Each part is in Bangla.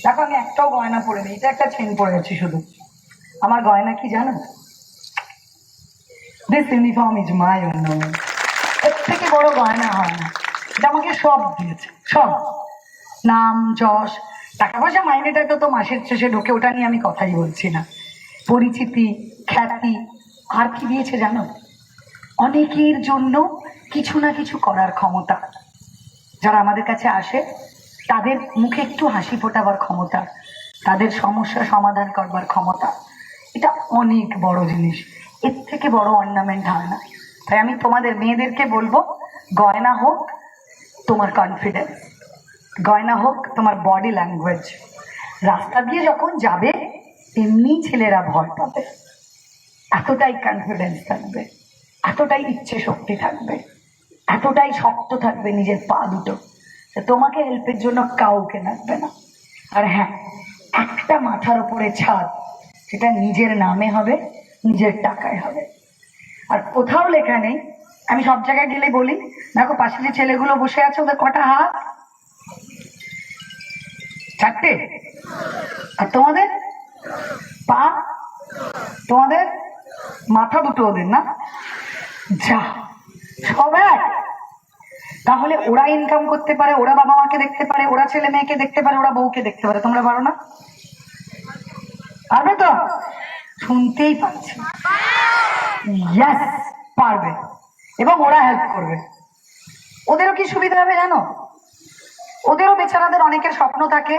দেখো আমি একটাও গয়না পরে নেই, এটা একটা চেন পরে আছি শুধু। আমার গয়না কি জানো? This uniform is my ornament. এর থেকে বড় গয়না হয় না। এটা আমাকে সব দিয়েছে, সব। নাম, যশ, টাকা পয়সা মাইনেটা তো মাসের শেষে ঢোকে, ওটা নিয়ে আমি কথাই বলছি না। পরিচিতি, খ্যাতি, আর কি দিয়েছে জানো? অনেকের জন্য কিছু না কিছু করার ক্ষমতা। যারা আমাদের কাছে আসে তাদের মুখে একটু হাসি ফোটাবার ক্ষমতা, তাদের সমস্যা সমাধান করবার ক্ষমতা। এটা অনেক বড় জিনিস, এর থেকে বড় অর্নামেন্ট হয় না। তাই আমি তোমাদের মেয়েদেরকে বলবো, গয়না হোক তোমার কনফিডেন্স, গয়না হোক তোমার বডি ল্যাঙ্গুয়েজ। রাস্তা দিয়ে যখন যাবে এমনি ছেলেরা ভয় পাবে, এতটাই কনফিডেন্স থাকবে, এতটাই ইচ্ছে শক্তি থাকবে, এতটাই শক্ত থাকবে নিজের পা দুটো, তোমাকে হেল্পের জন্য কাউকে লাগবে না। আর হ্যাঁ, একটা মাথার উপরে ছাদ, সেটা নিজের নামে হবে, নিজের টাকায় হবে। আর কোথাও লেখা নেই, আমি সব জায়গায় গেলে বলি, দেখো পাশে যে ছেলেগুলো বসে আছে ওদের কটা হাত? চারটে। আর তোমাদের পা, তোমাদের মাথা দুটো, ওদের না? যা, সব এক। তাহলে ওরা ইনকাম করতে পারে, ওরা বাবা মাকে দেখতে পারে, ওরা ছেলে মেয়েকে দেখতে পারে, ওরা বউকে দেখতে পারে, তোমরা পারো না? পারবে তো? শুনতেই পাচ্ছি, ইয়েস পারবে। এবং ওরা হেল্প করবে। ওদেরও কি সুবিধা হবে জানো? ওদেরও বেচারাদের অনেকের স্বপ্ন থাকে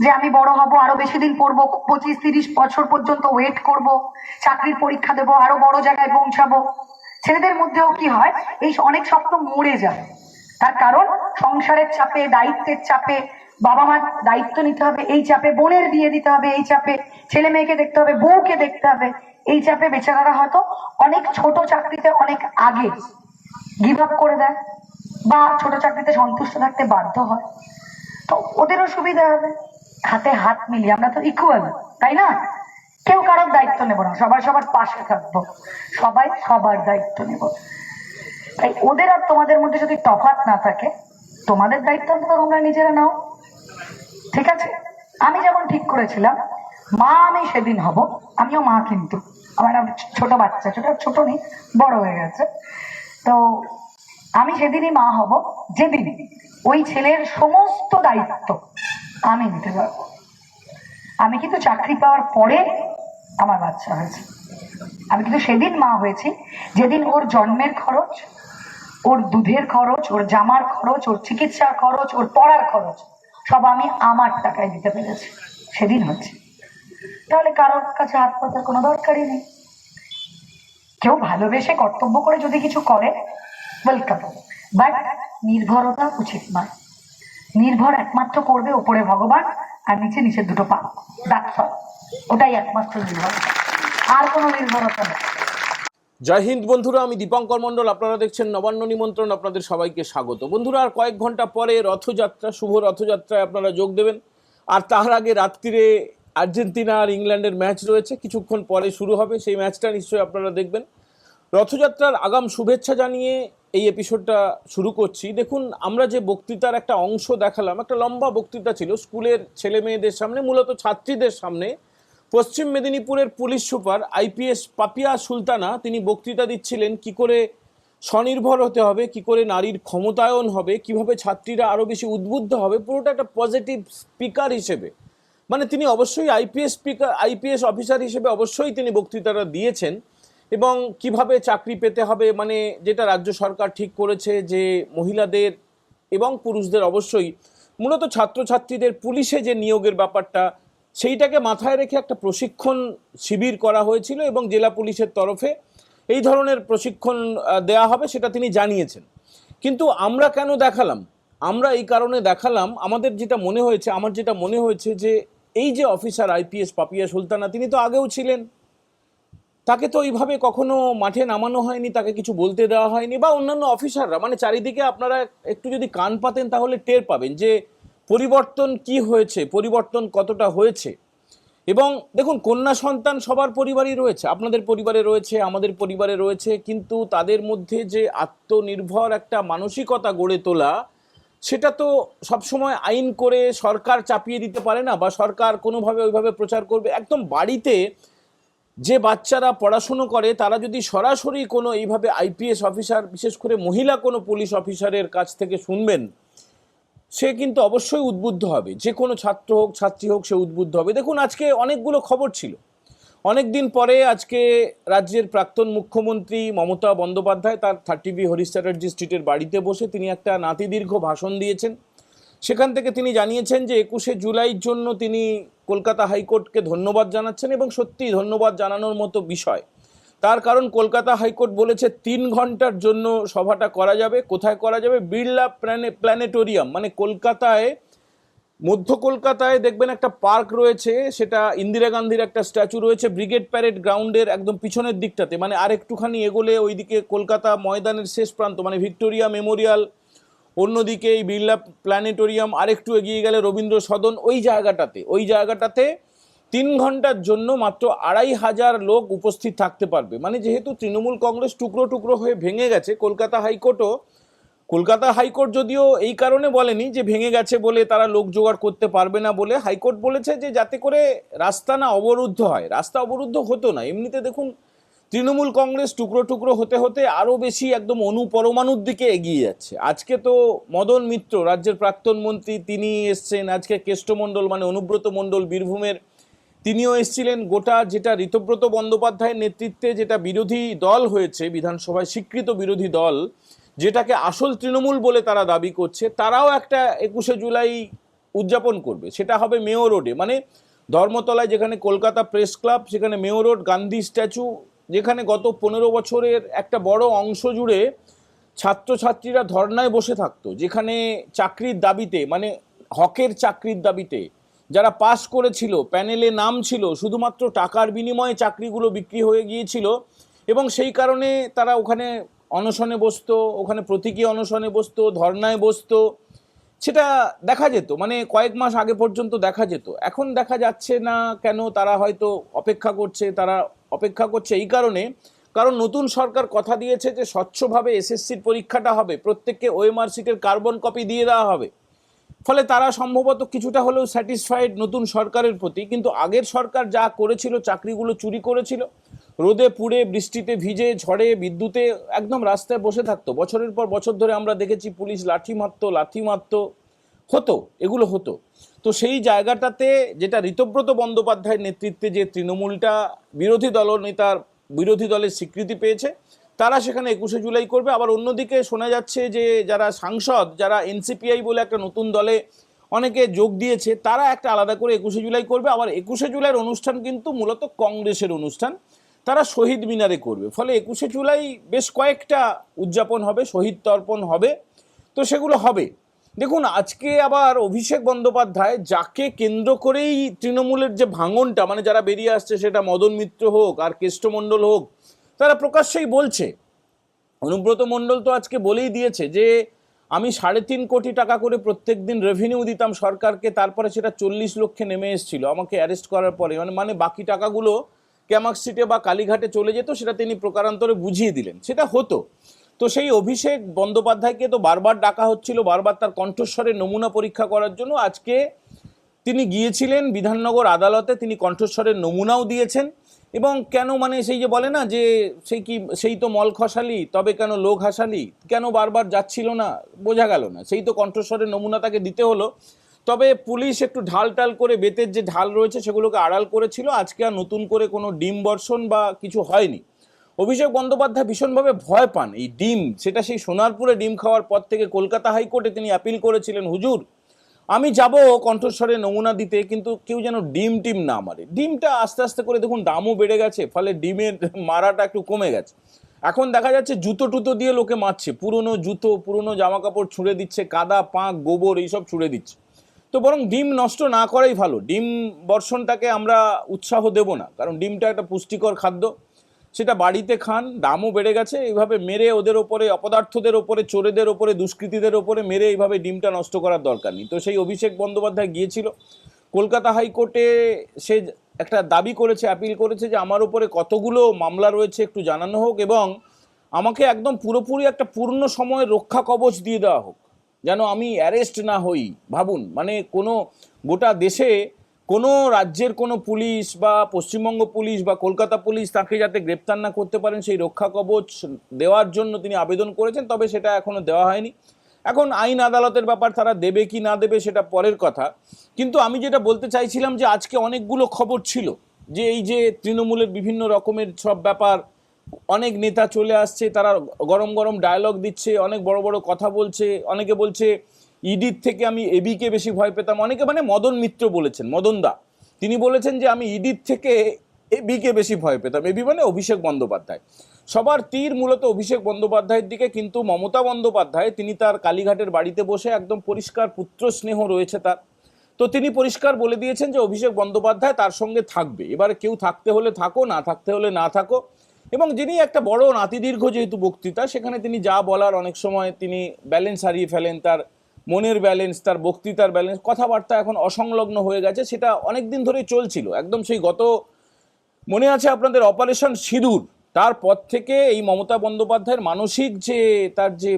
যে আমি বড় হব, আরো বেশি দিন পড়বো, 25-30 বছর পর্যন্ত ওয়েট করব, চাকরির পরীক্ষা দেবো, আরো বড় জায়গায় পৌঁছাবো। ছেলেদের মধ্যেও কি হয়, এই অনেক স্বপ্ন মরে যায়। তার কারণ সংসারের চাপে, দায়িত্বের চাপে, বাবা মার দায়িত্ব নিতে হবে এই চাপে, বোনের বিয়ে দিতে হবে এই চাপে, ছেলে মেয়েকে দেখতে হবে, বউকে দেখতে হবে এই চাপে, বেচারারা হয়তো অনেক ছোট চাকরিতে অনেক আগে গিভ আপ করে দেয় বা ছোট চাকরিতে সন্তুষ্ট থাকতে বাধ্য হয়। তো ওদেরও সুবিধা হবে, হাতে হাত মিলিয়ে আমরা তো ইকুয়াল, তাই না? কেউ কারোর দায়িত্ব নেব না, সবাই সবার পাশে থাকবো, সবাই সবার দায়িত্ব নেব। তাই ওদের আর তোমাদের মধ্যে যদি তফাৎ না থাকে, তোমাদের দায়িত্ব অন্তত তোমরা নিজেরা নাও, ঠিক আছে? আমি যেমন ঠিক করেছিলাম মা আমি সেদিন হব, আমিও মা, কিন্তু আমার ছোট বাচ্চা, ছোট নেই, বড় হয়ে গেছে। তো আমি সেদিনই মা হব যেদিন ওই ছেলের সমস্ত দায়িত্ব আমি নিতে পারবো। আমি কিন্তু চাকরি পাওয়ার পরে আমার বাচ্চা হয়েছে, আমি কিন্তু সেদিন মা হয়েছি যেদিন ওর জন্মের খরচ, ওর দুধের খরচ, ওর জামার খরচ, ওর চিকিৎসার খরচ, ওর পড়ার খরচ সব আমি আমার টাকায় দিতে পেরেছি, সেদিন হচ্ছে। তাহলে কারোর কাছে হাত পাতার কোনো দরকারই নেই। কেউ ভালোবেসে কর্তব্য করে যদি কিছু করে, ওয়েলকাম, বাট নির্ভরতা উচিত নয়। নির্ভর একমাত্র করবে ওপরে ভগবান আর নিচে নিচের দুটো পা, ওটাই একমাত্র নির্ভরতা, আর কোনো নির্ভরতা নেই। জয় হিন্দ বন্ধুরা, আমি দীপঙ্কর মণ্ডল, আপনারা দেখছেন নবান্ন নিমন্ত্রণ। আপনাদের সবাইকে স্বাগত। বন্ধুরা, আর কয়েক ঘন্টা পরে রথযাত্রা, শুভ রথযাত্রায় আপনারা যোগ দেবেন। আর তার আগে রাত্রিরে আর্জেন্টিনা আর ইংল্যান্ডের ম্যাচ রয়েছে, কিছুক্ষণ পরে শুরু হবে, সেই ম্যাচটা নিশ্চয়ই আপনারা দেখবেন। রথযাত্রার আগাম শুভেচ্ছা জানিয়ে এই এপিসোডটা শুরু করছি। দেখুন, আমরা যে বক্তৃতার একটা অংশ দেখালাম, একটা লম্বা বক্তৃতা ছিল স্কুলের ছেলে মেয়েদের সামনে, মূলত ছাত্রীদের সামনে। পশ্চিম মেদিনীপুরের police super IPS Papiya Sultana তিনি বক্তৃতা দিচ্ছিলেন কি করে স্বনির্ভর হতে হবে, কি করে নারীর ক্ষমতায়ন হবে, কিভাবে ছাত্রীরা আরও বেশি উদ্বুদ্ধ হবে, পুরোটা একটা পজিটিভ স্পিকার হিসেবে। মানে তিনি অবশ্যই আইপিএস অফিসার হিসেবে অবশ্যই তিনি বক্তৃতাটা দিয়েছেন। এবং কিভাবে চাকরি পেতে হবে, মানে যেটা রাজ্য সরকার ঠিক করেছে যে মহিলাদের এবং পুরুষদের অবশ্যই, মূলত ছাত্রছাত্রীদের পুলিশে যে নিয়োগের ব্যাপারটা, সেইটাকে মাথায় রেখে একটা প্রশিক্ষণ শিবির করা হয়েছিল এবং জেলা পুলিশের তরফে এই ধরনের প্রশিক্ষণ দেয়া হবে, সেটা তিনি জানিয়েছেন। কিন্তু আমরা কেন দেখালাম? আমরা এই কারণে দেখালাম, আমার যেটা মনে হয়েছে যে এই যে অফিসার আইপিএস পাপিয়া সুলতানা, তিনি তো আগেও ছিলেন, তাকে তো এইভাবে কখনো মাঠে নামানো হয়নি, তাকে কিছু বলতে দেওয়া হয়নি, বা অন্যান্য অফিসাররা, মানে চারিদিকে আপনারা একটু যদি কান পাতেন তাহলে টের পাবেন যে পরিবর্তন কি হয়েছে, পরিবর্তন কতটা হয়েছে। এবং দেখুন, কন্যা সন্তান সবার পরিবারই রয়েছে, আপনাদের পরিবারে রয়েছে, আমাদের পরিবারে রয়েছে, কিন্তু তাদের মধ্যে যে আত্মনির্ভর একটা মানসিকতা গড়ে তোলা, সেটা তো সবসময় আইন করে সরকার চাপিয়ে দিতে পারে না, বা সরকার কোনোভাবে ওইভাবে প্রচার করবে। একদম বাড়িতে যে বাচ্চারা পড়াশুনো করে তারা যদি সরাসরি কোনো এইভাবে আইপিএস অফিসার, বিশেষ করে মহিলা কোনো পুলিশ অফিসারের কাছ থেকে শুনবেন, সে কিন্তু অবশ্যই উদ্বুদ্ধ হবে। যে কোনো ছাত্র হোক ছাত্রী হোক, সে উদ্বুদ্ধ হবে। দেখুন, আজকে অনেকগুলো খবর ছিল। অনেক দিন পরে আজকে রাজ্যের প্রাক্তন মুখ্যমন্ত্রী মমতা বন্দ্যোপাধ্যায় তার 30B হরিশ চ্যাটার্জি স্ট্রিটের বাড়িতে বসে তিনি একটা নাতিদীর্ঘ ভাষণ দিয়েছেন। সেখান থেকে তিনি জানিয়েছেন যে 21শে জুলাইয়ের জন্য তিনি কলকাতা হাইকোর্টকে ধন্যবাদ জানাচ্ছেন, এবং সত্যিই ধন্যবাদ জানানোর মতো বিষয়। তার কারণ কলকাতা হাইকোর্ট বলেছে 3 ঘন্টার জন্য সভাটা করা যাবে। কোথায় করা যাবে? বিড়লা প্ল্যানেটোরিয়াম, মানে কলকাতায়, মধ্য কলকাতায় দেখবেন একটা পার্ক রয়েছে, সেটা ইন্দিরা গান্ধীর একটা স্ট্যাচু রয়েছে ব্রিগেড প্যারেড গ্রাউন্ডের একদম পিছনের দিকটাতে, মানে আর একটুখানি এগোলে ওইদিকে কলকাতা ময়দানের শেষ প্রান্ত, মানে ভিক্টোরিয়া মেমোরিয়াল, অন্যদিকে এই বিড়লা প্ল্যানেটোরিয়াম, আরেকটু এগিয়ে গেলে রবীন্দ্র সদন, ওই জায়গাটাতে 3 ঘন্টার জন্য মাত্র 2,500 লোক উপস্থিত থাকতে পারবে। মানে যেহেতু তৃণমূল কংগ্রেস টুকরো টুকরো হয়ে ভেঙে গেছে, কলকাতা হাইকোর্ট যদিও এই কারণে বলেনি যে ভেঙে গেছে বলে তারা লোক জোগাড় করতে পারবে না বলে, হাইকোর্ট বলেছে যে যাতে করে রাস্তা না অবরুদ্ধ হয়। রাস্তা অবরুদ্ধ হতো না। এমনিতে দেখুন, তৃণমূল কংগ্রেস টুকরো টুকরো হতে হতে আরও বেশি একদম অনুপরমাণুর দিকে এগিয়ে যাচ্ছে। আজকে তো মদন মিত্র, রাজ্যের প্রাক্তন মন্ত্রী, তিনি এসছেন। আজকে কেষ্টমণ্ডল, মানে অনুব্রত মণ্ডল, বীরভূমের, তিনিও এসেছিলেন। গোটা যেটা ঋতব্রত বন্দ্যোপাধ্যায়ের নেতৃত্বে যেটা বিরোধী দল হয়েছে বিধানসভায়, স্বীকৃত বিরোধী দল, যেটাকে আসল তৃণমূল বলে তারা দাবি করছে, তারাও একটা 21শে জুলাই উদযাপন করবে। সেটা হবে মেয়ো রোডে, মানে ধর্মতলায়, যেখানে কলকাতা প্রেস ক্লাব, সেখানে মেয়ো রোড, গান্ধী স্ট্যাচু, যেখানে গত 15 বছরের একটা বড় অংশ জুড়ে ছাত্রছাত্রীরা ধর্নায় বসে থাকতো, যেখানে চাকরির দাবিতে, মানে হকের চাকরির দাবিতে, যারা পাস করেছিল, প্যানেলে নাম ছিল, শুধুমাত্র টাকার বিনিময়ে চাকরিগুলো বিক্রি হয়ে গিয়েছিল, এবং সেই কারণে তারা ওখানে অনশনে বসতো, ওখানে প্রতীকী অনশনে বসতো, ধর্নায় বসতো। সেটা দেখা যেত, মানে কয়েক মাস আগে পর্যন্ত দেখা যেত। এখন দেখা যাচ্ছে না কেন? তারা হয়তো অপেক্ষা করছে এই কারণ নতুন সরকার কথা দিয়েছে যে স্বচ্ছভাবে এসএসসির পরীক্ষাটা হবে, প্রত্যেককে ওএমআর শিটের কার্বন কপি দিয়ে দেওয়া হবে। ফলে তারা সম্ভবত কিছুটা হলেও স্যাটিসফাইড নতুন সরকারের প্রতি। কিন্তু আগের সরকার যা করেছিল, চাকরিগুলো চুরি করেছিল, রোদে পুড়ে, বৃষ্টিতে ভিজে, ঝড়ে, বিদ্যুতে একদম রাস্তায় বসে থাকতো। বছরের পর বছর ধরে আমরা দেখেছি পুলিশ লাঠি মারতো, এগুলো হতো। তো সেই জায়গাটাতে যেটা ঋতব্রত বন্দ্যোপাধ্যায়ের নেতৃত্বে যে তৃণমূলটা বিরোধী দলের স্বীকৃতি পেয়েছে, তারা সেখানে 21শে জুলাই করবে। আবার অন্যদিকে শোনা যাচ্ছে যে যারা সাংসদ, যারা এনসিপিআই বলে একটা নতুন দলে অনেকে যোগ দিয়েছে, তারা একটা আলাদা করে 21শে জুলাই করবে। আবার 21শে জুলাইয়ের অনুষ্ঠান কিন্তু মূলত কংগ্রেসের অনুষ্ঠান, তারা শহীদ মিনারে করবে। ফলে 21শে জুলাই বেশ কয়েকটা উদযাপন হবে, শহীদ তর্পণ হবে, তো সেগুলো হবে। দেখুন, আজকে আবার অভিষেক বন্দ্যোপাধ্যায়, যাকে কেন্দ্র করেই তৃণমূলের যে ভাঙনটা, মানে যারা বেরিয়ে আসছে, সেটা মদন মিত্র হোক আর কেষ্টমণ্ডল হোক, তারা প্রকাশ্যেই বলছে। অনুব্রত মণ্ডল তো আজকে বলেই দিয়েছে যে আমি 3.5 কোটি টাকা করে প্রত্যেক দিন রেভিনিউ দিতাম সরকারকে, তারপরে সেটা 40 লক্ষে নেমে এসেছিল আমাকে অ্যারেস্ট করার পরে, মানে বাকি টাকাগুলো ক্যামাক্স স্ট্রিটে বা কালীঘাটে চলে যেত, সেটা তিনি প্রকারান্তরে বুঝিয়ে দিলেন, সেটা হতো। তো সেই অভিষেক বন্দ্যোপাধ্যায়কে তো বারবার ডাকা হচ্ছিল, বারবার তার কণ্ঠস্বরের নমুনা পরীক্ষা করার জন্য। আজকে তিনি গিয়েছিলেন বিধাননগর আদালতে, তিনি কণ্ঠস্বরের নমুনাও দিয়েছেন। এবং কেন, মানে সেই যে বলে না যে সেই তো মল খসালি, তবে কেন লোক হাসালি, কেন বারবার যাচ্ছিল না, বোঝা গেল না। সেই তো কণ্ঠস্বরের নমুনা তাকে দিতে হলো। তবে পুলিশ একটু ঢাল করে, বেতের যে ঢাল রয়েছে সেগুলোকে আড়াল করেছিল। আজকে আর নতুন করে কোনো ডিম বর্ষণ বা কিছু হয়নি। অভিষেক বন্দ্যোপাধ্যায় ভীষণভাবে ভয় পান এই ডিম, সেটা সেই সোনারপুরে ডিম খাওয়ার পর থেকে কলকাতা হাইকোর্টে তিনি আপিল করেছিলেন, হুজুর আমি যাব কণ্ঠস্বরে নমুনা দিতে, কিন্তু কেউ যেন ডিম না মারে। ডিমটা আস্তে আস্তে করে দেখুন দামও বেড়ে গেছে, ফলে ডিমের মারাটা একটু কমে গেছে। এখন দেখা যাচ্ছে জুতো টুতো দিয়ে লোকে মারছে, পুরনো জুতো, পুরনো জামা কাপড় ছুঁড়ে দিচ্ছে, কাদা, পাঁক, গোবর এইসব ছুঁড়ে দিচ্ছে। তো বরং ডিম নষ্ট না করাই ভালো। ডিম বর্ষণটাকে আমরা উৎসাহ দেব না, কারণ ডিমটা একটা পুষ্টিকর খাদ্য, সেটা বাড়িতে খান। দামও বেড়ে গেছে, এইভাবে মেরে ওদের ওপরে, অপদার্থদের ওপরে, চোরেদের ওপরে, দুষ্কৃতীদের ওপরে মেরে এইভাবে ডিমটা নষ্ট করার দরকার নেই। তো সেই অভিষেক বন্দ্যোপাধ্যায় গিয়েছিল কলকাতা হাইকোর্টে, সে একটা দাবি করেছে, আপিল করেছে যে আমার উপরে কতগুলো মামলা রয়েছে একটু জানানো হোক, এবং আমাকে একদম পুরোপুরি একটা পূর্ণ সময় রক্ষা কবচ দিয়ে দেওয়া হোক। যেন আমি অ্যারেস্ট না হই। ভাবুন, মানে কোনো গোটা দেশে কোনো রাজ্যের কোনো পুলিশ বা পশ্চিমবঙ্গ পুলিশ বা কলকাতা পুলিশ তাকে যাতে গ্রেপ্তার না করতে পারেন সেই রক্ষা কবচ দেওয়ার জন্য তিনি আবেদন করেছেন, তবে সেটা এখনো দেওয়া হয়নি। এখন আইন আদালতের ব্যাপার, তারা দেবে কি না দেবে সেটা পরের কথা। কিন্তু আমি যেটা বলতে চাইছিলাম যে আজকে অনেকগুলো খবর ছিল যে এই যে তৃণমূলের বিভিন্ন রকমের সব ব্যাপার, অনেক নেতা চলে আসছে, তারা গরম গরম ডায়লগ দিচ্ছে, অনেক বড় বড় কথা বলছে। অনেকে বলছে ইডির থেকে আমি এবিকে বেশি ভয় পেতাম। অনেকে, মানে মদন মিত্র বলেছেন, মদন দা, তিনি বলেছেন যে আমি ইডির থেকে এবিকে বেশি ভয় পেতাম। এবি মানে অভিষেক বন্দ্যোপাধ্যায়। সবার তীর মূলত অভিষেক বন্দ্যোপাধ্যায়ের দিকে, কিন্তু মমতা বন্দ্যোপাধ্যায় তিনি তার কালীঘাটের বাড়িতে বসে একদম পরিষ্কার পুত্র স্নেহ রয়েছে তার, তো তিনি পরিষ্কার বলে দিয়েছেন যে অভিষেক বন্দ্যোপাধ্যায় তার সঙ্গে থাকবে। এবার কেউ থাকতে হলে থাকো, না থাকতে হলে না থাকো। এবং যিনি একটা বড় নাতিদীর্ঘ যেহেতু বক্তৃতা, সেখানে তিনি যা বলার অনেক সময় তিনি ব্যালেন্স হারিয়ে ফেলেন, তার মনের ব্যালেন্স, তার বক্তৃতার ব্যালেন্স, কথাবার্তা এখন অসংলগ্ন হয়ে গেছে। সেটা অনেক দিন ধরেই চলছিল, একদম সেই গত, মনে আছে আপনাদের, অপারেশন সিঁদুর, তারপর থেকে এই মমতা বন্দ্যোপাধ্যায়ের মানসিক যে তার যে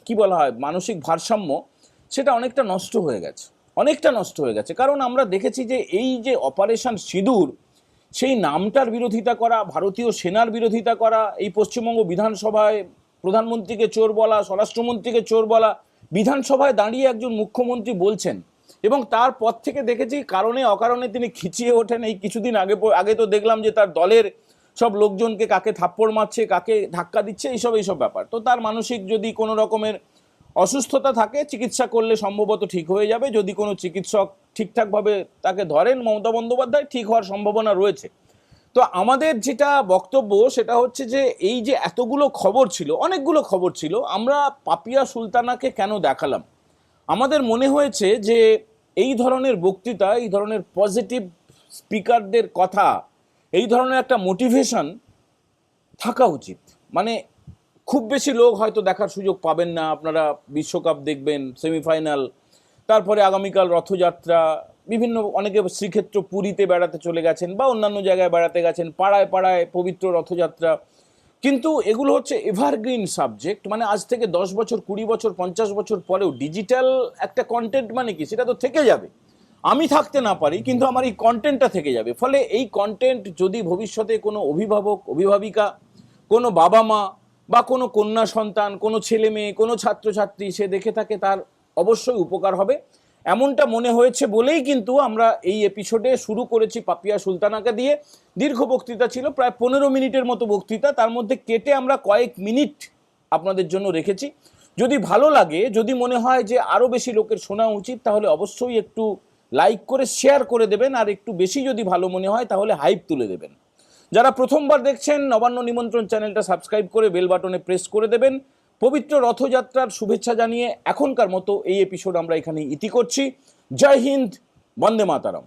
কি বলা হয় মানসিক ভারসাম্য, সেটা অনেকটা নষ্ট হয়ে গেছে, অনেকটা নষ্ট হয়ে গেছে। কারণ আমরা দেখেছি যে এই যে অপারেশন সিঁদুর, সেই নামটার বিরোধিতা করা, ভারতীয় সেনার বিরোধিতা করা, এই পশ্চিমবঙ্গ বিধানসভায় প্রধানমন্ত্রীকে চোর বলা, স্বরাষ্ট্রমন্ত্রীকে চোর বলা, বিধানসভায় দাঁড়িয়ে একজন মুখ্যমন্ত্রী বলছেন। এবং তারপর থেকে দেখেছি কারণে অকারণে তিনি খিচিয়ে ওঠেন। এই কিছুদিন আগে তো দেখলাম যে তার দলের সব লোকজনকে কাকে থাপ্পড় মারছে, কাকে ধাক্কা দিচ্ছে, এইসব ব্যাপার। তো তার মানসিক যদি কোনো রকমের অসুস্থতা থাকে, চিকিৎসা করলে সম্ভবত ঠিক হয়ে যাবে। যদি কোনো চিকিৎসক ঠিকঠাকভাবে তাকে ধরেন, মমতা বন্দ্যোপাধ্যায় ঠিক হওয়ার সম্ভাবনা রয়েছে। তো আমাদের যেটা বক্তব্য সেটা হচ্ছে যে এই যে এতগুলো খবর ছিল, অনেকগুলো খবর ছিল, আমরা পাপিয়া সুলতানাকে কেন দেখালাম? আমাদের মনে হয়েছে যে এই ধরনের বক্তৃতা, এই ধরনের পজিটিভ স্পিকারদের কথা, এই ধরনের একটা মোটিভেশন থাকা উচিত। মানে খুব বেশি লোক হয়তো দেখার সুযোগ পাবেন না, আপনারা বিশ্বকাপ দেখবেন, সেমিফাইনাল, তারপরে আগামীকাল রথযাত্রা, বিভিন্ন অনেকে শ্রীক্ষেত্র পুরীতে বেড়াতে চলে গেছেন বা অন্যান্য জায়গায় বেড়াতে গেছেন, পাড়ায় পাড়ায় পবিত্র রথযাত্রা। কিন্তু এগুলো হচ্ছে এভারগ্রিন সাবজেক্ট, মানে আজ থেকে 10 বছর, 20 বছর, 50 বছর পরেও ডিজিটাল একটা কন্টেন্ট মানে কি, সেটা তো থেকে যাবে। আমি থাকতে না পারি, কিন্তু আমার এই কন্টেন্টটা থেকে যাবে। ফলে এই কন্টেন্ট যদি ভবিষ্যতে কোনো অভিভাবক, অভিভাবিকা, কোনো বাবা মা বা কোনো কন্যা সন্তান, কোনো ছেলে মেয়ে, কোনো ছাত্রছাত্রী সে দেখে থাকে, তার অবশ্যই উপকার হবে। এমনটা মনে হয়েছে বলেই কিন্তু আমরা এই এপিসোডে শুরু করেছি পাপিয়া সুলতানাকে দিয়ে। দীর্ঘ বক্তৃতা ছিল, প্রায় 15 মিনিটের মতো বক্তৃতা, তার মধ্যে কেটে আমরা কয়েক মিনিট আপনাদের জন্য রেখেছি। যদি ভালো লাগে, যদি মনে হয় যে আরও বেশি লোকের শোনা উচিত, তাহলে অবশ্যই একটু লাইক করে শেয়ার করে দেবেন, আর একটু বেশি যদি ভালো মনে হয় তাহলে হাইপ তুলে দেবেন। যারা প্রথমবার দেখছেন, নবান্ন নিমন্ত্রণ চ্যানেলটা সাবস্ক্রাইব করে বেল বাটনে প্রেস করে দেবেন। পবিত্র রথযাত্রার শুভেচ্ছা জানিয়ে এখনকার মতো এই এপিসোড আমরা এখানে ইতি করছি। জয় হিন্দ, বন্দে মাতারাম।